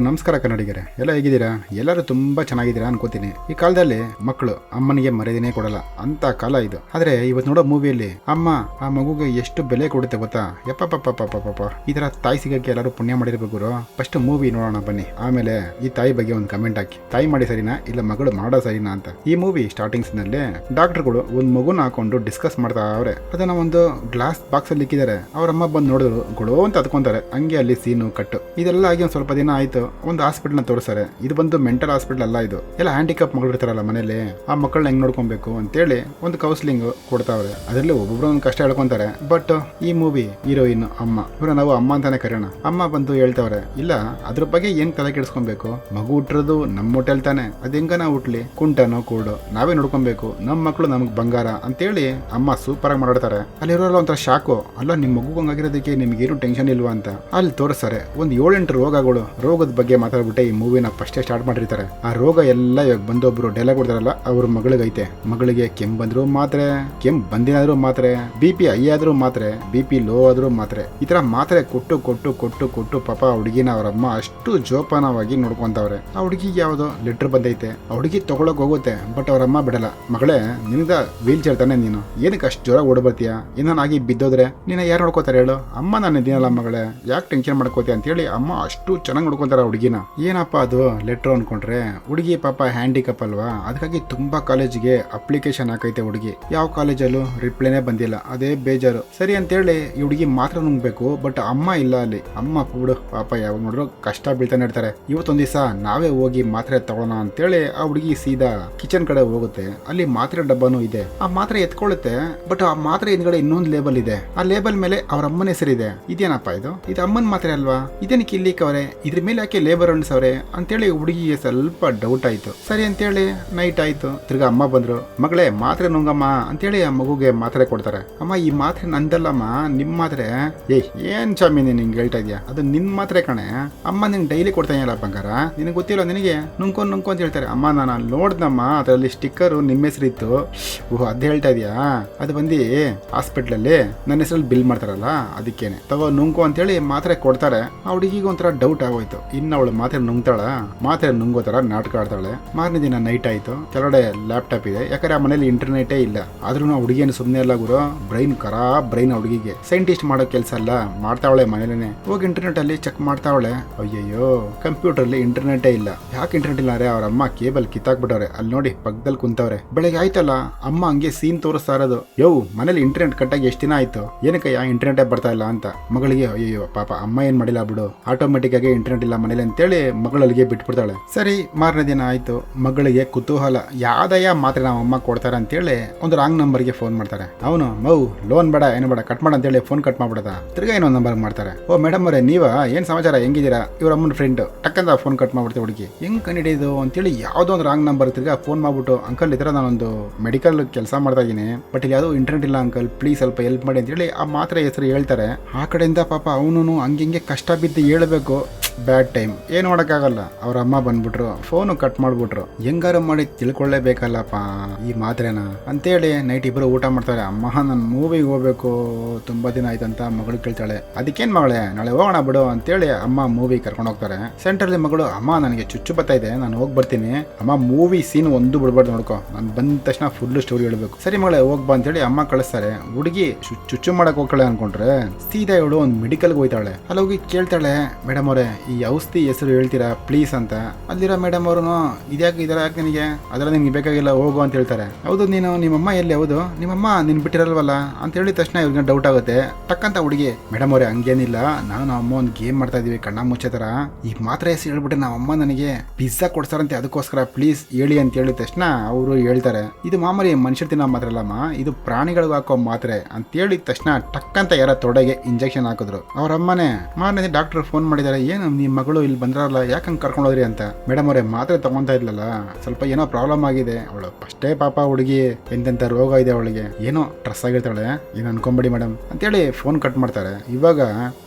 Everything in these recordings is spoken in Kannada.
ನಮಸ್ಕಾರ ಕನ್ನಡಿಗರೇ, ಎಲ್ಲ ಹೇಗಿದ್ದೀರಾ? ಎಲ್ಲರೂ ತುಂಬಾ ಚೆನ್ನಾಗಿದ್ದೀರಾ ಅನ್ಕೋತೀನಿ. ಈ ಕಾಲದಲ್ಲಿ ಮಕ್ಕಳು ಅಮ್ಮನಿಗೆ ಮರ್ಯಾದೆನೇ ಕೊಡಲ್ಲ ಅಂತ ಕಾಲ ಇದು. ಆದ್ರೆ ಇವತ್ತು ನೋಡೋ ಮೂವಿಯಲ್ಲಿ ಅಮ್ಮ ಆ ಮಗುಗೆ ಎಷ್ಟು ಬೆಲೆ ಕೊಡುತ್ತೆ ಗೊತ್ತಾ? ಯಪ್ಪಪ್ಪಪ್ಪಪ್ಪಪ್ಪ, ಈ ತರ ತಾಯಿ ಸಿಗಕ್ಕೆ ಎಲ್ಲರೂ ಪುಣ್ಯ ಮಾಡಿರ್ಬೇಕು. ಫಸ್ಟ್ ಮೂವಿ ನೋಡೋಣ ಬನ್ನಿ, ಆಮೇಲೆ ಈ ತಾಯಿ ಬಗ್ಗೆ ಒಂದು ಕಮೆಂಟ್ ಹಾಕಿ. ತಾಯಿ ಮಾಡಿ ಸರಿನಾ ಇಲ್ಲ ಮಗಳು ಮಾಡೋ ಸರಿನಾ ಅಂತ. ಈ ಮೂವಿ ಸ್ಟಾರ್ಟಿಂಗ್ಸ್ ನಲ್ಲಿ ಡಾಕ್ಟರ್ಗಳು ಒಂದು ಮಗುನ ಹಾಕೊಂಡು ಡಿಸ್ಕಸ್ ಮಾಡ್ತಾ ಅವ್ರೆ. ಅದನ್ನ ಒಂದು ಗ್ಲಾಸ್ ಬಾಕ್ಸ್ ಅಲ್ಲಿ ಇಕ್ಕಿದ್ದಾರೆ. ಅವ್ರಮ್ಮ ಬಂದು ನೋಡಿದ್ರು ಗೊಳೋ ಅಂತ ಅದ್ಕೊಂತಾರೆ. ಹಂಗೆ ಅಲ್ಲಿ ಸೀನು ಕಟ್ಟು ಇದೆಲ್ಲ ಆಗಿ ಒಂದ್ ಸ್ವಲ್ಪ ದಿನ ಆಯ್ತು. ಒಂದು ಹಾಸ್ಪಿಟಲ್ ತೋರಿಸ್ತಾರೆ. ಇದು ಬಂದು ಮೆಂಟಲ್ ಹಾಸ್ಪಿಟಲ್ ಅಲ್ಲ, ಇದು ಎಲ್ಲ ಹ್ಯಾಂಡಿಕ್ಯಾಪ್ ಮಗಳು ಇರ್ತಾರಲ್ಲ ಮನೇಲಿ, ಆ ಮಕ್ಕಳನ್ನ ಹೆಂಗ್ ನೋಡ್ಕೊಬೇಕು ಅಂತೇಳಿ ಒಂದು ಕೌನ್ಸಿಲಿಂಗ್ ಕೊಡ್ತಾವ್ರೆ. ಅದರಲ್ಲಿ ಒಬ್ಬೊಬ್ರು ಒಂದು ಕಷ್ಟ ಹೇಳ್ಕೊಂತಾರೆ. ಬಟ್ ಈ ಮೂವಿ ಹೀರೋಯಿನ್ ಅಮ್ಮ, ಇವ್ರ ನಾವು ಅಮ್ಮ ಅಂತಾನೆ ಕರೆಯೋಣ. ಅಮ್ಮ ಬಂದು ಹೇಳ್ತಾವ್ರೆ, ಇಲ್ಲ ಅದ್ರ ಬಗ್ಗೆ ಏನ್ ತಲೆ ಕೆಡಿಸ್ಕೊಬೇಕು, ಮಗು ಹುಟ್ಟಿರೋದು ನಮ್ಮ ಹೊಟ್ಟೆಲ್ ತಾನೆ, ಅದ್ ಹೆಂಗನ ಹುಟ್ಲಿ, ಕುಂಟನೋ ಕೂಡು ನಾವೇ ನೋಡ್ಕೊಬೇಕು, ನಮ್ಮ ಮಕ್ಕಳು ನಮಗ್ ಬಂಗಾರ ಅಂತೇಳಿ ಅಮ್ಮ ಸೂಪರ್ ಆಗಿ ಮಾತಾಡ್ತಾರೆ. ಅಲ್ಲಿರೋಲ್ಲ ಒಂಥರ ಶಾಕು, ಅಲ್ಲ ನಿಮ್ ಮಗು ಹಂಗಾಗಿರೋದಕ್ಕೆ ನಿಮ್ಗೇನು ಟೆನ್ಷನ್ ಇಲ್ವಾ ಅಂತ. ಅಲ್ಲಿ ತೋರಿಸ್ತಾರೆ ಒಂದು 7-8 ರೋಗದ ಬಗ್ಗೆ ಮಾತಾಡ್ಬಿಟ್ಟೆ ಈ ಮೂವಿನ ಫಸ್ಟೇ ಸ್ಟಾರ್ಟ್ ಮಾಡಿರ್ತಾರೆ. ಆ ರೋಗ ಎಲ್ಲ ಇವಾಗ ಬಂದೊಬ್ರು ಡೈಲಾಗ್ ಕೊಡ್ತಾರಲ್ಲ, ಅವ್ರ ಮಗಳಿಗೈತೆ. ಮಗಳಿಗೆ ಕೆಮ್ಮು ಬಂದ್ರು ಮಾತ್ರೆ, ಕೆಮ್ಮು ಬಂದಿನಾದ್ರೂ ಮಾತ್ರೆ, BP ಹೈ ಆದ್ರೂ ಮಾತ್ರೆ, BP ಲೋ ಆದ್ರೂ ಮಾತ್ರೆ, ಈ ತರ ಮಾತ್ರೆ ಕೊಟ್ಟು ಕೊಟ್ಟು ಕೊಟ್ಟು ಕೊಟ್ಟು ಪಾಪ ಹುಡುಗಿನ ಅವರಮ್ಮ ಅಷ್ಟು ಜೋಪಾನವಾಗಿ ನೋಡ್ಕೊಂತವ್ರೆ. ಆ ಹುಡುಗಿಗೆ ಯಾವ್ದೋ ಲೆಟರ್ ಬಂದೈತೆ, ಆ ಹುಡುಗಿ ತಗೊಳಕ್ ಹೋಗುತ್ತೆ. ಬಟ್ ಅವ್ರಮ್ಮ ಬಿಡಲ್ಲ. ಮಗಳೇ ನಿನ್ದ ವೀಲ್ ಚೇರ್ ತಾನೆ, ನೀನು ಏನಕ್ಕೆ ಅಷ್ಟು ಜ್ವರ ಓಡಬರ್ತೀಯ, ಏನಾಗಿ ಬಿದ್ದೋದ್ರೆ ನೀನ ಯಾರು ನೋಡ್ಕೋತಾರೆ ಹೇಳು, ಅಮ್ಮ ನಾನು ಇದೀನಲ್ಲ ಮಗಳೇ, ಯಾಕೆ ಟೆನ್ಷನ್ ಮಾಡ್ಕೋತೀಯ ಅಂತೇಳಿ ಅಮ್ಮ ಅಷ್ಟು ಚೆನ್ನಾಗಿ ನೋಡ್ಕೊಂತಾರ ಹುಡುಗಿನ. ಏನಪ್ಪ ಅದು ಲೆಟ್ರ್ ಅನ್ಕೊಂಡ್ರೆ, ಹುಡುಗಿ ಪಾಪ ಹ್ಯಾಂಡಿಕ್ಯಾಪ್ ಅಲ್ವಾ, ಅದಕ್ಕಾಗಿ ತುಂಬಾ ಕಾಲೇಜಿಗೆ ಅಪ್ಲಿಕೇಶನ್ ಹಾಕೈತೆ ಹುಡುಗಿ. ಯಾವ ಕಾಲೇಜಲ್ಲೂ ರಿಪ್ಲೈನೇ ಬಂದಿಲ್ಲ, ಅದೇ ಬೇಜಾರು. ಸರಿ ಅಂತೇಳಿ ಈ ಹುಡುಗಿ ಮಾತ್ರ ನುಂಗ್ಬೇಕು. ಬಟ್ ಅಮ್ಮ ಇಲ್ಲ ಅಲ್ಲಿ. ಅಮ್ಮ ಬಿಡು ಪಾಪ, ಯಾವಾಗ ನೋಡ್ರು ಕಷ್ಟ ಬೀಳ್ತಾನೆ ಇರ್ತಾರೆ. ಇವತ್ತೊಂದ್ ದಿವಸ ನಾವೇ ಹೋಗಿ ಮಾತ್ರೆ ತಗೊಳ್ಳೋಣ ಅಂತೇಳಿ ಆ ಹುಡುಗಿ ಸೀದಾ ಕಿಚನ್ ಕಡೆ ಹೋಗುತ್ತೆ. ಅಲ್ಲಿ ಮಾತ್ರೆ ಡಬ್ಬನೂ ಇದೆ. ಆ ಮಾತ್ರೆ ಎತ್ಕೊಳ್ಳುತ್ತೆ. ಬಟ್ ಆ ಮಾತ್ರೆ ಹಿಂದ್ಗಡೆ ಇನ್ನೊಂದು ಲೇಬಲ್ ಇದೆ. ಆ ಲೇಬಲ್ ಮೇಲೆ ಅವ್ರ ಅಮ್ಮನ ಹೆಸರಿದೆ. ಇದೇನಪ್ಪ ಇದು ಅಮ್ಮನ ಮಾತ್ರೆ ಅಲ್ವಾ, ಇದೇನಕ್ಕೆ ಇಲ್ಲಿಕ್ಕವ್ರೆ, ಇದ್ರ ಮೇಲೆ ಯಾಕೆ ಲೇಬರ್ ಅಂಟಿಸವ್ರೆ ಅಂತೇಳಿ ಹುಡುಗಿಗೆ ಸ್ವಲ್ಪ ಡೌಟ್ ಆಯ್ತು. ಸರಿ ಅಂತೇಳಿ ನೈಟ್ ಆಯ್ತು. ತಿರ್ಗಾ ಅಮ್ಮ ಬಂದ್ರು. ಮಗಳೇ ಮಾತ್ರೆ ನುಂಗಮ್ಮ ಅಂತೇಳಿ ಆ ಮಗುಗೆ ಮಾತ್ರೆ ಕೊಡ್ತಾರೆ. ಅಮ್ಮ ಈ ಮಾತ್ರೆ ನಂದಲ್ಲಮ್ಮ, ನಿಮ್ ಮಾತ್ರೆ. ಏನ್ ಚಾಮಿ ನಿಂಗೆ ಹೇಳ್ತಾ ಇದೆಯಾ, ಅದು ನಿನ್ ಮಾತ್ರೆ ಕಣೆ, ಅಮ್ಮ ನಿಂಗೆ ಡೈಲಿ ಕೊಡ್ತಾ ಇಲ್ಲ ಬಂಗಾರ, ನಿನಗೆ ಗೊತ್ತಿಲ್ಲ ನಿನಗೆ, ನುಂಕೊ ಅಂತ ಹೇಳ್ತಾರೆ. ಅಮ್ಮ ನಾನು ನೋಡ್ದಮ್ಮ, ಅದರಲ್ಲಿ ಸ್ಟಿಕ್ಕರ್ ನಿಮ್ಮ ಹೆಸರಿತ್ತು. ಓಹ್ ಅದ್ ಹೇಳ್ತಾ ಇದೆಯಾ, ಅದು ಬಂದು ಹಾಸ್ಪಿಟ್ಲಲ್ಲಿ ನನ್ನ ಹೆಸರಲ್ಲಿ ಬಿಲ್ ಮಾಡ್ತಾರಲ್ಲ ಅದಕ್ಕೇನೆ, ತಗೋ ನುಂಕೊ ಅಂತೇಳಿ ಮಾತ್ರೆ ಕೊಡ್ತಾರೆ. ಆ ಹುಡುಗಿಗೆ ಒಂಥರ ಡೌಟ್ ಆಗೋಯ್ತು. ಇನ್ನು ಅವಳು ಮಾತ್ರೆ ನುಂಗ್ತಾಳ, ಮಾತ್ರೆ ನುಂಗೋ ತರ ನಾಟಕ ಆಡ್ತಾಳೆ. ಮಾರನೇ ದಿನ ನೈಟ್ ಆಯ್ತು. ಕೆಳಗಡೆ ಲ್ಯಾಪ್ಟಾಪ್ ಇದೆ, ಯಾಕಂದ್ರೆ ಆ ಮನೇಲಿ ಇಂಟರ್ನೆಟೇ ಇಲ್ಲ. ಆದ್ರೂ ಆ ಹುಡುಗಿಯನ್ನು ಸುಮ್ಮನೆ ಎಲ್ಲ ಗುರು, ಬ್ರೈನ್ ಬ್ರೈನ್ ಹುಡುಗಿಗೆ ಸೈಂಟಿಸ್ಟ್ ಮಾಡೋ ಕೆಲಸ ಅಲ್ಲ, ಮಾಡ್ತಾವಳೆ ಮನೇಲೇನೆ. ಹೋಗಿ ಇಂಟರ್ನೆಟ್ ಅಲ್ಲಿ ಚೆಕ್ ಮಾಡ್ತಾವಳೆ. ಅಯ್ಯಯ್ಯೋ ಕಂಪ್ಯೂಟರ್ ಅಲ್ಲಿ ಇಂಟರ್ನೆಟೇ ಇಲ್ಲ. ಯಾಕೆ ಇಂಟರ್ನೆಟ್ ಇಲ್ಲ? ಅವ್ರ ಅಮ್ಮ ಕೇಬಲ್ ಕಿತ್ತಾಕ್ಬಿಟ್ಟವ್ರೆ. ಅಲ್ಲಿ ನೋಡಿ ಪಕ್ಕದಲ್ಲಿ ಕುಂತವ್ರೆ. ಬೆಳಗ್ಗೆ ಆಯ್ತಲ್ಲ, ಅಮ್ಮ ಹಂಗೆ ಸೀನ್ ತೋರಿಸ್ತಾ ಇರೋದು. ಮನೇಲಿ ಇಂಟರ್ನೆಟ್ ಕಟ್ಟಾಗಿ ಎಷ್ಟು ದಿನ ಆಯ್ತು, ಏನಕ್ಕೆ ಇಂಟರ್ನೆಟ್ ಬರ್ತಾ ಇಲ್ಲ ಅಂತ. ಮಗಳಿಗೆ ಅಯ್ಯೋ ಪಾಪ ಅಮ್ಮ ಏನ್ ಮಾಡಿಲ್ಲ ಬಿಡು, ಆಟೋಮೆಟಿಕ್ ಆಗಿ ಇಂಟರ್ನೆಟ್ ಇಲ್ಲ ಮನೇಲಿ ಅಂತೇಳಿ ಮಗಳಿಗೆ ಬಿಟ್ಬಿಡ್ತಾಳೆ. ಸರಿ ಮಾರನೇ ದಿನ ಆಯ್ತು. ಮಗಳಿಗೆ ಕುತೂಹಲ, ಯಾವ್ದಯ್ಯ ಮಾತ್ರೆ ನಮ್ಮ ಅಮ್ಮ ಕೊಡ್ತಾರೆ ಅಂತೇಳಿ ಒಂದು ರಾಂಗ್ ನಂಬರ್ಗೆ ಫೋನ್ ಮಾಡ್ತಾರೆ. ಅವನು ಲೋನ್ ಬೇಡ ಏನು ಬೇಡ ಕಟ್ ಮಾಡ ಅಂತೇಳಿ ಫೋನ್ ಕಟ್ ಮಾಡ್ಬಿಡದ. ತಿರ್ಗಾ ಇನ್ನೊಂದು ನಂಬರ್ ಮಾಡ್ತಾರೆ. ಓ ಮೇಡಮ್ ಅವರೇ ನೀವ ಏನ್ ಸಮಾಚಾರ, ಹೆಂಗಿದ್ದೀರಾ? ಇವ್ರ ಅಮ್ಮನ ಫ್ರೆಂಡ್ ಟಕ್ಕಂತ ಫೋನ್ ಕಟ್ ಮಾಡ್ಬಿಡ್ತೀವಿ. ಹುಡುಗಿ ಹೆಂಗ್ ಕಂಡಿಡಿದು ಅಂತೇಳಿ ಯಾವ್ದೋ ಒಂದು ರಾಂಗ್ ನಂಬರ್. ತಿರ್ಗಾ ಫೋನ್ ಮಾಡ್ಬಿಟ್ಟು, ಅಂಕಲ್ ಈ ತರ ನಾನೊಂದು ಮೆಡಿಕಲ್ ಕೆಲಸ ಮಾಡ್ತಾ ಇದೀನಿ, ಬಟ್ ಇಲ್ಲಿ ಯಾವ್ದು ಇಂಟರ್ನೆಟ್ ಇಲ್ಲ ಅಂಕಲ್, ಪ್ಲೀಸ್ ಸ್ವಲ್ಪ ಹೆಲ್ಪ್ ಮಾಡಿ ಅಂತೇಳಿ ಆ ಮಾತ್ರೆ ಹೆಸರು ಹೇಳ್ತಾರೆ. ಆ ಕಡೆಯಿಂದ ಪಾಪ ಅವನು ಹಂಗೆ ಕಷ್ಟ ಬಿದ್ದು ಹೇಳ್ಬೇಕು. ಬ್ಯಾಡ್ ಟೈಮ್, ಏನು ಮಾಡೋಕ್ಕಾಗಲ್ಲ. ಅವ್ರ ಅಮ್ಮ ಬಂದ್ಬಿಟ್ರು, ಫೋನು ಕಟ್ ಮಾಡ್ಬಿಟ್ರು. ಹೆಂಗಾರು ಮಾಡಿ ತಿಳ್ಕೊಳ್ಳೇಬೇಕಲ್ಲಪ್ಪ ಈ ಮಾತ್ರೆನ ಅಂತೇಳಿ ನೈಟ್ ಇಬ್ರು ಊಟ ಮಾಡ್ತಾರೆ. ಅಮ್ಮ ನಾನು ಮೂವಿಗೆ ಹೋಗ್ಬೇಕು, ತುಂಬಾ ದಿನ ಆಯ್ತಂತ ಮಗಳು ಕೇಳ್ತಾಳೆ. ಅದಕ್ಕೇನ್ ಮಗಳೇ ನಾಳೆ ಹೋಗೋಣ ಬಿಡು ಅಂತೇಳಿ ಅಮ್ಮ ಮೂವಿ ಕರ್ಕೊಂಡು ಹೋಗ್ತಾರೆ. ಸೆಂಟ್ರಲ್ಲಿ ಮಗಳು, ಅಮ್ಮ ನನಗೆ ಚುಚ್ಚು ಬರ್ತಾ ಇದೆ, ನಾನು ಹೋಗಿ ಬರ್ತೀನಿ. ಅಮ್ಮ ಮೂವಿ ಸೀನ್ ಒಂದು ಬಿಡ್ಬಾರ್ದು ನೋಡ್ಕೊ, ನಾನು ಬಂದ ತಕ್ಷಣ ಫುಲ್ ಸ್ಟೋರಿ ಹೇಳ್ಬೇಕು. ಸರಿ ಮಗಳೇ ಹೋಗ್ಬಾ ಅಂತೇಳಿ ಅಮ್ಮ ಕಳಿಸ್ತಾರೆ. ಹುಡುಗಿ ಚುಚ್ಚು ಮಾಡಕ್ ಹೋಗ್ತಾಳೆ ಅನ್ಕೊಂಡ್ರೆ ಸೀದಾ ಇವಳು ಒಂದು ಮೆಡಿಕಲ್ಗೆ ಹೋಯ್ತಾಳೆ. ಅಲ್ಲಿ ಹೋಗಿ ಕೇಳ್ತಾಳೆ, ಮೇಡಮ್ ಅವರೇ ಈ ಔಷಧಿ ಹೆಸರು ಹೇಳ್ತೀರಾ ಪ್ಲೀಸ್ ಅಂತ. ಅಲ್ಲಿರೋ ಮೇಡಮ್ ಅವರು, ಇದ್ಯಾಕೆ ಇದರ ಯಾಕೆ ನಿನಗೆ, ಅದೆಲ್ಲ ನಿನ್ಗೆ ಬೇಕಾಗಿಲ್ಲ ಹೋಗು ಅಂತ ಹೇಳ್ತಾರೆ. ಹೌದು ನೀನು ನಿಮ್ಮಮ್ಮ ಎಲ್ಲಿ, ಹೌದು ನಿಮ್ಮಮ್ಮ ನಿನ್ ಬಿಟ್ಟಿರಲ್ವಲ್ಲ ಅಂತ ಹೇಳಿದ ತಕ್ಷಣ ಇವ್ರಿಗೆ ಡೌಟ್ ಆಗುತ್ತೆ. ಟಕ್ಕಂತ ಹುಡುಗಿ, ಮೇಡಮ್ ಅವರೇ ಹಂಗೇನಿಲ್ಲ, ನಾನು ಅಮ್ಮ ಒಂದು ಗೇಮ್ ಮಾಡ್ತಾ ಇದೀವಿ ಕಣ್ಣ ಮುಚ್ಚೆ ತರ, ಈ ಮಾತ್ರೆ ಹೆಸರು ಹೇಳ್ಬಿಟ್ಟೆ ನಮ್ಮಮ್ಮ ನನಗೆ ಪಿಜ್ಜಾ ಕೊಡ್ತಾರಂತೆ, ಅದಕ್ಕೋಸ್ಕರ ಪ್ಲೀಸ್ ಹೇಳಿ ಅಂತ ಹೇಳಿದ ತಕ್ಷಣ ಅವರು ಹೇಳ್ತಾರೆ, ಇದು ಮಾಮೂಲಿ ಮನುಷ್ಯರು ತಿನ್ನೋ ಮಾತ್ರೆ ಅಲ್ಲಮ್ಮ, ಇದು ಪ್ರಾಣಿಗಳಿಗೆ ಹಾಕೋ ಮಾತ್ರೆ ಅಂತ ಹೇಳಿದ ತಕ್ಷಣ ಟಕ್ಕಂತ ಯಾರ ತೊಡೆಗೆ ಇಂಜೆಕ್ಷನ್ ಹಾಕಿದ್ರು. ಅವ್ರ ಅಮ್ಮನೇ. ಮಾರನೇ ಡಾಕ್ಟರ್ ಫೋನ್ ಮಾಡಿದ್ದಾರೆ, ಏನು ನಿಮ್ಮ ಮಗಳು ಇಲ್ಲಿ ಬಂದ್ರಲ್ಲ, ಯಾಕಂಗೆ ಕರ್ಕೊಂಡೋದ್ರಿ ಅಂತ. ಮೇಡಮ್ ಅವರೇ ಮಾತ್ರೆ ತಗೊಂತಾ ಇದ್ಲಲ್ಲ, ಸ್ವಲ್ಪ ಏನೋ ಪ್ರಾಬ್ಲಮ್ ಆಗಿದೆ. ಅವಳು ಫಸ್ಟೇ ಪಾಪ ಹುಡುಗಿ ಎಂತೆಂತ ರೋಗ ಇದೆ ಅವಳಿಗೆ, ಏನೋ ಸ್ಟ್ರೆಸ್ ಆಗಿರ್ತಾಳೆ, ಏನು ಅನ್ಕೊಂಬೇಡಿ ಮೇಡಮ್ ಅಂತೇಳಿ ಫೋನ್ ಕಟ್ ಮಾಡ್ತಾರೆ. ಇವಾಗ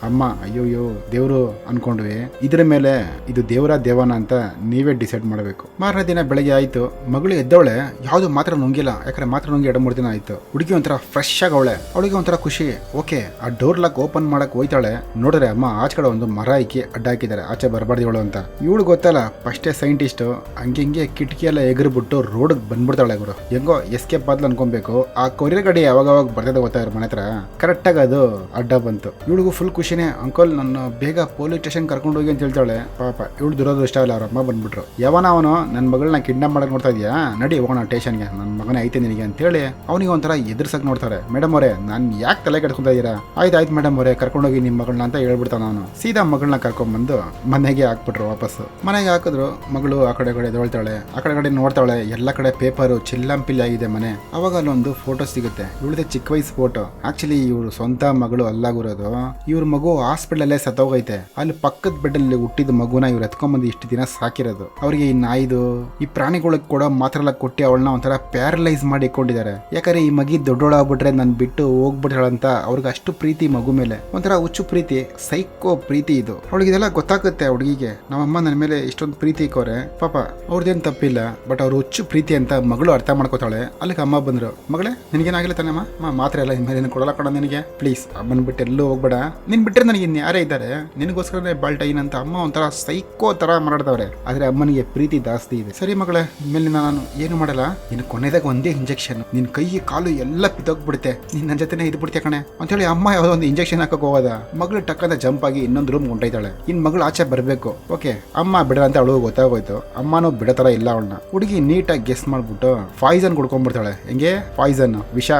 ಅಮ್ಮ ಅಯ್ಯೋಯ್ಯೋ ದೇವ್ರು ಅನ್ಕೊಂಡ್ವಿ, ಇದ್ರ ಮೇಲೆ ಇದು ದೇವನ ಅಂತ ನೀವೇ ಡಿಸೈಡ್ ಮಾಡಬೇಕು. ಮಾರನೇ ದಿನ ಬೆಳಗ್ಗೆ ಆಯ್ತು. ಮಗಳು ಎದ್ದವಳೆ, ಯಾವ್ದು ಮಾತ್ರ ನುಂಗಿಲ್ಲ, ಯಾಕಂದ್ರೆ ಮಾತ್ರ ನುಂಗಿ 2-3 ದಿನ ಆಯ್ತು. ಹುಡುಗಿ ಒಂಥರ ಫ್ರೆಶ್ ಆಗವಳೆ. ಅವಳಿಗೆ ಒಂಥರ ಖುಷಿ. ಓಕೆ ಆ ಡೋರ್ ಲಾಕ್ ಓಪನ್ ಮಾಡಕ್ ಹೋಯ್ತಾಳೆ. ನೋಡ್ರೆ ಅಮ್ಮ ಆಚ ಕಡೆ ಒಂದು ಮರ ಇಕ್ಕಿ ಅಡ್ಡ ಹಾಕಿದ್ದಾರೆ, ಆಚೆ ಬರಬಾರ್ದು ಇವಳು ಅಂತ. ಇವಳು ಗೊತ್ತಲ್ಲ ಫಸ್ಟೇ ಸೈಂಟಿಸ್ಟ್, ಹಂಗೆ ಕಿಟಕಿ ಎಲ್ಲ ಎಗರ್ಬಿಟ್ಟು ರೋಡ್ ಬಂದ್ಬಿಡ್ತಾಳೆ ಗುರು. ಹೆಂಗೋ ಎಸ್ಕೇಪ್ ಆದ್ಲು ಅನ್ಕೊಬೇಕು. ಆ ಕೊರಿಯರ್ ಗಾಡಿ ಯಾವಾಗ ಬರ್ತದೆ ಗೊತ್ತಾ ಇವ್ರ ಮನೆ ಹತ್ರ, ಕರೆಕ್ಟ್ ಆಗಿ ಅದು ಅಡ್ಡ ಬಂತು. ಇವಳಿಗೂ ಫುಲ್ ಖುಷಿನೇ, ಅಂಕಲ್ ನನ್ನ ಬೇಗ ಪೊಲೀಸ್ ಸ್ಟೇಷನ್ ಕರ್ಕೊಂಡು ಹೋಗಿ ಅಂತ ಹೇಳ್ತಾಳೆ. ಪಾಪ ಇವಳು ದುರದೃಷ್ಟ ಇಲ್ಲ, ಅವ್ರ ಅಮ್ಮ ಬಂದ್ಬಿಟ್ರು. ಯಾವನ ಅವನು ನನ್ನ ಮಗಳನ್ನ ಕಿಡ್ನಾಪ್ ಮಾಡಕ್ ನೋಡ್ತಾ ಇದೆಯಾ, ನಡಿ ಹೋಗೋಣ ಸ್ಟೇಷನ್ಗೆ, ನನ್ನ ಮಗನೇ ಐತೆ ನಿನಗೆ ಅಂತೇಳಿ ಅವನಿಗೆ ಒಂಥರ ಎದುರ್ಸಕ್ ನೋಡ್ತಾರೆ. ಮೇಡಮ್ ಅವರೇ ನಾನು ಯಾಕೆ ತಲೆ ಕೆಡ್ಕೊಂತ ಇದ್ದೀರಾ, ಆಯ್ತು ಮೇಡಮ್ ಅವರೇ ಕರ್ಕೊಂಡೋಗಿ ನಿಮ್ಮ ಮಗಳನ್ನ ಅಂತ ಹೇಳ್ಬಿಡ್ತಾನ ಅವನು. ಸೀದಾ ಮಗಳನ್ನ ಕರ್ಕೊಂಡ್ಬಂದು ಮನೆಗೆ ಹಾಕ್ಬಿಟ್ರು. ವಾಪಸ್ ಮನೆಗೆ ಹಾಕಿದ್ರು. ಮಗಳು ಆ ಕಡೆ ಎದೊಳ್ತಾಳೆ, ಆ ಕಡೆ ನೋಡ್ತಾಳೆ. ಎಲ್ಲ ಕಡೆ ಪೇಪರು ಚಿಲ್ಲಂಪಿಲ್ಲಿ ಆಗಿದೆ ಮನೆ. ಅವಾಗ ಅಲ್ಲೊಂದು ಫೋಟೋ ಸಿಗುತ್ತೆ, ಇವಳದೇ ಚಿಕ್ಕ ವಯಸ್ಸು ಫೋಟೋ. ಆಕ್ಚುಲಿ ಇವ್ರು ಸ್ವಂತ ಮಗಳು ಅಲ್ಲಾಗಿರೋದು. ಇವ್ರ ಮಗು ಹಾಸ್ಪಿಟಲ್ ಸತ್ತೋಗೈತೆ. ಅಲ್ಲಿ ಪಕ್ಕದ ಬೆಡ್ ಅಲ್ಲಿ ಹುಟ್ಟಿದ ಮಗುನ ಇವ್ರು ಎತ್ಕೊಂಡ್ಬಂದು ಇಷ್ಟು ದಿನ ಸಾಕಿರೋದು. ಅವ್ರಿಗೆ ಈ ನಾಯಿದು ಈ ಪ್ರಾಣಿಗಳಿಗೆ ಕೊಡೋ ಮಾತ್ರ ಎಲ್ಲ ಕೊಟ್ಟು ಅವಳನ್ನ ಒಂಥರ ಪ್ಯಾರಲೈಸ್ ಮಾಡಿ ಇಟ್ಕೊಂಡಿದ್ದಾರೆ. ಯಾಕಂದ್ರೆ ಈ ಮಗಿ ದೊಡ್ಡೋಳಾಗ್ಬಿಟ್ರೆ ನನ್ ಬಿಟ್ಟು ಹೋಗ್ಬಿಟ್ಟಾಳಂತ ಅವ್ರಿಗೆ ಅಷ್ಟು ಪ್ರೀತಿ ಮಗು ಮೇಲೆ, ಒಂಥರ ಹುಚ್ಚು ಪ್ರೀತಿ, ಸೈಕೋ ಪ್ರೀತಿ ಇದು. ಅವಳಿಗೆ ಇದೆಲ್ಲ ಗೊತ್ತಾಗುತ್ತೆ ಹುಡುಗಿಗೆ. ನಮ್ಮಮ್ಮ ನನ್ನ ಮೇಲೆ ಇಷ್ಟೊಂದು ಪ್ರೀತಿ ಇಕ್ಕೋರೆ, ಪಾಪ ಅವ್ರದ್ದೇನು ತಪ್ಪಿಲ್ಲ, ಬಟ್ ಅವ್ರು ಹುಚ್ಚು ಪ್ರೀತಿ ಅಂತ ಮಗಳು ಅರ್ಥ ಮಾಡ್ಕೋತಾಳೆ. ಅಲ್ಲಿಗೆ ಅಮ್ಮ ಬಂದ್ರು, ಮಗಳೇ ನಿನಗೇನಾಗಿಲ್ಲ ತಾನಮ್ಮ, ಮಾತ್ರ ಎಲ್ಲ ಇನ್ಮೇಲೆ ಕೊಡಲ್ಲ ಕಣ ನಿನಗೆ, ಪ್ಲೀಸ್ ಅಮ್ಮನ ಬಿಟ್ಟು ಎಲ್ಲೂ ಹೋಗ್ಬೇಡ, ನಿನ್ ಬಿಟ್ಟರೆ ನನಗೆ ಇನ್ನು ಯಾರೇ ಇದ್ದಾರೆ, ನಿನಗೋಸ್ಕರನೇ ಬಾಲ್ಟೈನ್ ಅಂತ ಅಮ್ಮ ಒಂಥರ ಸೈಕೋ ತರ ಮಾತಾಡ್ತವ್ರೆ. ಆದ್ರೆ ಅಮ್ಮನಿಗೆ ಪ್ರೀತಿ ಜಾಸ್ತಿ ಇದೆ. ಸರಿ ಮಗಳೇ, ಇನ್ಮೇಲೆ ನಾನು ಏನು ಮಾಡಲ್ಲ, ಇನ್ನು ಕೊನೆದಾಗ ಒಂದೇ ಇಂಜೆಕ್ಷನ್, ನಿನ್ ಕೈ ಕಾಲು ಎಲ್ಲ ಬಿದ್ದೋಗ್ಬಿಡುತ್ತೆ, ನೀನ್ ನನ್ನ ಜೊತೆನೇ ಇದು ಬಿಡ್ತೀಯ ಕಣೆ ಅಂತೇಳಿ ಅಮ್ಮ ಯಾವುದೋ ಒಂದು ಇಂಜೆಕ್ಷನ್ ಹಾಕಕ್ ಹೋಗೋದ. ಮಗಳು ಟಕ್ಕಂತ ಜಂಪ್ ಆಗಿ ಇನ್ನೊಂದು ರೂಮ್ ಹೊಂಟೈತಾಳೆ. ಇನ್ ಮಗಳು ಆಚೆ ಬರಬೇಕು. ಓಕೆ ಅಮ್ಮ ಬಿಡ ಅಂತ ಅವಳು ಗೊತ್ತಾಗೋಯ್ತು. ಅಮ್ಮನೂ ಬಿಡತರ ಇಲ್ಲ ಅವಳನ್ನ. ಹುಡುಗಿ ನೀಟಾಗಿ ಗೆಸ್ ಮಾಡ್ಬಿಟ್ಟು ಪಾಯ್ಸನ್ ಕುಡ್ಕೊಂಡ್ಬಿಡ್ತಾಳೆ. ಹೆಂಗೆ ಪಾಯ್ಸನ್, ವಿಷ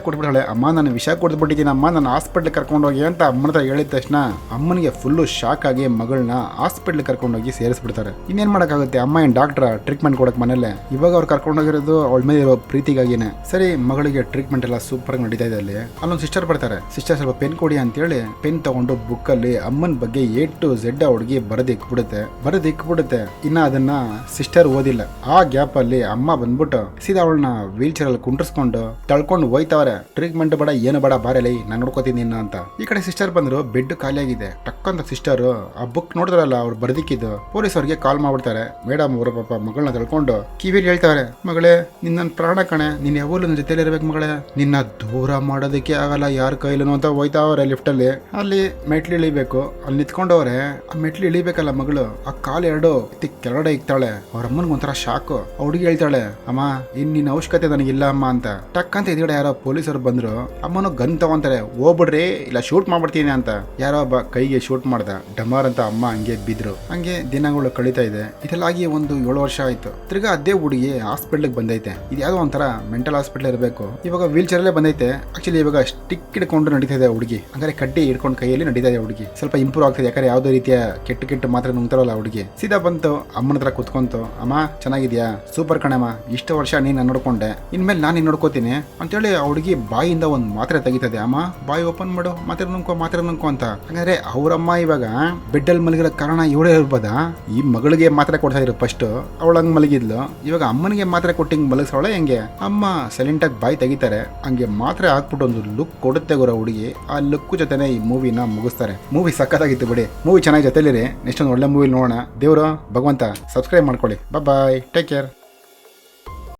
ಕೊಟ್ಬಿಡ್ತಾಳೆ. ಅಮ್ಮ ನಾನು ವಿಷ ಕೊಡ್ಬಿಟ್ಟಿದ್ದೀನಿ ಅಮ್ಮ, ನಾನು ಹಾಸ್ಪಿಟ್ಲ್ ಕರ್ಕೊಂಡೋಗಿ ಅಂತ ಅಮ್ಮನ ಹತ್ರ ಹೇಳಿದ ತಕ್ಷಣ ಅಮ್ಮನಿಗೆ ಫುಲ್ಲು ಶಾಕ್ ಆಗಿ ಮಗಳನ್ನ ಹಾಸ್ಪಿಟ್ಲ್ ಕರ್ಕೊಂಡೋಗಿ ಸೇರಿಸ್ಬಿಡ್ತಾರೆ. ಇನ್ನೇನ್ ಮಾಡಕ್ಕಾಗುತ್ತೆ, ಅಮ್ಮ ಏನ್ ಡಾಕ್ಟರ್ ಟ್ರೀಟ್ಮೆಂಟ್ ಕೊಡಕ್ ಮನೇಲೆ. ಇವಾಗ ಅವ್ರು ಕರ್ಕೊಂಡೋಗಿರೋದು ಅವಳ ಮೇಲೆ ಇರೋ ಪ್ರೀತಿಗಾಗಿನೇ. ಸರಿ ಮಗಳಿಗೆ ಟ್ರೀಟ್ಮೆಂಟ್ ಎಲ್ಲ ಸೂಪರ್ ಆಗಿ ನಡೀತಾ ಇದೆ. ಅಲ್ಲಿ ಅಲ್ಲೊಂದು ಸಿಸ್ಟರ್ ಬರ್ತಾರೆ. ಸಿಸ್ಟರ್ ಸ್ವಲ್ಪ ಪೆನ್ ಕೊಡಿ ಅಂತೇಳಿ ಪೆನ್ ತಗೊಂಡು ಬುಕ್ ಅಲ್ಲಿ ಅಮ್ಮನ ಬಗ್ಗೆ A to Z ಹುಡುಗಿ ಬರೆದಿಕ್ಬಿಡುತ್ತೆ. ಇನ್ನ ಅದನ್ನ ಸಿಸ್ಟರ್ ಓದಿಲ್ಲ. ಆ ಗ್ಯಾಪ್ ಅಲ್ಲಿ ಅಮ್ಮ ಬಂದ್ಬಿಟ್ಟು ಸೀದಾ ಅವಳನ್ನ ವೀಲ್ ಚೇರ್ ಅಲ್ಲಿ ಕುಂಡ್ರಿಸ್ಕೊಂಡು ತಳ್ಕೊಂಡು ಹೋಯ್ತವ್ರೆ. ಟ್ರೀಟ್ಮೆಂಟ್ ಬೇಡ ಏನು ಬೇಡ ಬಾರಲಿ, ನಾನು ನೋಡ್ಕೋತೀನಿ ಅಂತ. ಈ ಕಡೆ ಸಿಸ್ಟರ್ ಬಂದ್ರು, ಬೆಡ್ ಖಾಲಿ ಆಗಿದೆ. ಟಕ್ಕಂತ ಸಿಸ್ಟರ್ ಆ ಬುಕ್ ನೋಡಿದ್ರಲ್ಲ ಅವ್ರು ಬರ್ದಿಕ್ಕಿದ್ದು, ಪೊಲೀಸ್ ಅವ್ರಿಗೆ ಕಾಲ್ ಮಾಡ್ಬಿಡ್ತಾರೆ. ಮೇಡಮ್ ಅವರು ಪಾಪ ಮಗಳನ್ನ ತಳ್ಕೊಂಡು ಕಿವಿಲಿ ಹೇಳ್ತಾರೆ, ಮಗಳೇ ನಿನ್ನ ಪ್ರಾಣ ಕಣೆ, ನೀನ್ ಯಾವಾಗಲೂ ನನ್ನ ಜೊತೆಲಿ ಇರ್ಬೇಕು ಮಗಳೇ, ನಿನ್ನ ದೂರ ಮಾಡೋದಕ್ಕೆ ಆಗಲ್ಲ ಯಾರ ಕೈಲೂ ಅಂತ ಹೋಯ್ತಾವ್ರೆ. ಲಿಫ್ಟ್ ಅಲ್ಲಿ ಮೆಟ್ಲು ಇಳಿಬೇಕು. ಅಲ್ಲಿ ನಿಂತ್ಕೊಂಡವ್ರೆ. ಆ ಮೆಟ್ಲು ಇಳಿಬೇಕಲ್ಲ ಮಗಳು, ಆ ಕಾಲು ಎರಡು ಕೆಳಗಡೆ ಇಕ್ತಾಳೆ. ಅವ್ರ ಅಮ್ಮನಿಗೆ ಒಂಥರ ಶಾಕು. ಹುಡುಗಿ ಹೇಳ್ತಾಳೆ, ಅಮ್ಮ ಇನ್ ನಿನ್ನ ಅವಶ್ಯಕತೆ ನನಗಿಲ್ಲ ಅಮ್ಮ ಅಂತ. ಟಕ್ ಅಂತ ಎದುರುಗಡೆ ಯಾರೋ ಪೊಲೀಸರು ಬಂದ್ರು. ಅಮ್ಮನು ಗನ್ ತಗೊಂತಾರೆ, ಹೋಗ್ಬಿಡ್ರಿ ಇಲ್ಲ ಶೂಟ್ ಮಾಡ್ಬಿಡ್ತೀನಿ ಅಂತ. ಯಾರೋ ಒಬ್ಬ ಕೈಗೆ ಶೂಟ್ ಮಾಡ್ದ, ಡಮಾರ್ ಅಂತ ಅಮ್ಮ ಹಂಗೆ ಬಿದ್ರು. ಹಂಗೆ ದಿನಗಳು ಕಳೀತಾ ಇದೆ. ಇದೆಲ್ಲಾಗಿ ಒಂದು 7 ವರ್ಷ ಆಯ್ತು. ತಿರ್ಗಾ ಅದೇ ಹುಡುಗಿ ಹಾಸ್ಪಿಟ್ಲಿಗೆ ಬಂದೈತೆ. ಇದು ಯಾವ್ದೋ ಒಂಥರ ಮೆಂಟಲ್ ಹಾಸ್ಪಿಟಲ್ ಇರಬೇಕು. ಇವಾಗ ವೀಲ್ ಚೇರಲ್ಲೇ ಬಂದೈತೆ. ಆಕ್ಚುಲಿ ಇವಾಗ ಸ್ಟಿಕ್ ಹಿಡ್ಕೊಂಡು ನಡೀತಾ ಇದೆ ಹುಡುಗಿ. ಹಂಗಾರೆ ಕಡ್ಡಿ ಹಿಡ್ಕೊಂಡು ಕೈಯಲ್ಲಿ ನಡೀತಾ ಇದೆ ಹುಡುಗಿ. ಸ್ವಲ್ಪ ಇಂಪ್ರೂವ್ ಆಗ್ತದೆ. ಯಾಕಂದ್ರೆ ಯಾವುದೋ ರೀತಿಯ ಕೆಟ್ಟ ಮಾತ್ರ ನುಂಗ್ತಾರಲ್ಲ ಹುಡುಗಿ. ಸೀದಾ ಬಂತು ಅಮ್ಮನ ಹತ್ರ ಕುತ್ಕೊಂತು, ಅಮ್ಮ ಚೆನ್ನಾಗಿದ್ಯಾ, ಸೂಪರ್ ಕಣಮ್ಮ, ಇಷ್ಟು ವರ್ಷ ನೀನು ನೋಡ್ಕೊಂಡೆ, ಇನ್ಮೇಲೆ ನಾನು ನೋಡ್ಕೋತೀನಿ ಅಂತೇಳಿ ಆ ಹುಡುಗಿ ಬಾಯಿಂದ ಒಂದು ಮಾತ್ರೆ ತೆಗಿತದೆ. ಅಮ್ಮ ಬಾಯಿ ಓಪನ್ ಮಾಡು, ಮಾತ್ರೆ ನುಂಕೋ ಅಂತ. ಹಂಗಾದ್ರೆ ಅವ್ರಮ್ಮ ಇವಾಗ ಬೆಡ್ಡಲ್ಲಿ ಮಲಗಿರೋ ಕಾರಣ ಇವಳೇ ಇರ್ಬೋದಾ? ಈ ಮಗಳಿಗೆ ಮಾತ್ರೆ ಕೊಡ್ತಾ ಇದ್ರು ಫಸ್ಟ್, ಅವಳಂಗ್ ಮಲಗಿದ್ಲು. ಇವಾಗ ಅಮ್ಮನಿಗೆ ಮಾತ್ರೆ ಕೊಟ್ಟಿಂಗ್ ಮಲಗಿಸೋಳೆ ಹೆಂಗೆ? ಅಮ್ಮ ಸೈಲೆಂಟ್ ಆಗಿ ಬಾಯಿ ತೆಗಿತಾರೆ. ಹಂಗೆ ಮಾತ್ರೆ ಹಾಕ್ಬಿಟ್ಟು ಒಂದು ಲುಕ್ ಕೊಡುತ್ತೆ ಗುರು ಹುಡುಗಿ. ಆ ಲುಕ್ ಜೊತೆನೆ ಈ ಮೂವಿನ ಮುಗಿಸ್ತಾರೆ. ಮೂವಿ ಸಕ್ಕತ್ತಾಗಿತ್ತು ಬಿಡಿ. ಮೂವಿ ಚೆನ್ನಾಗಿ ಜೊತೆಲಿರಿ. ನೆಕ್ಸ್ಟ್ ಒಂದು ಒಳ್ಳೆ ಮೂವಿ ನೋಡೋಣ. ದೇವ್ರು ಭಗವಂತ ಸಬ್ಸ್ಕ್ರೈಬ್ ಮಾಡ್ಕೊಳ್ಳಿ. ಬಾಯ್, ಟೇಕ್ ಕೇರ್.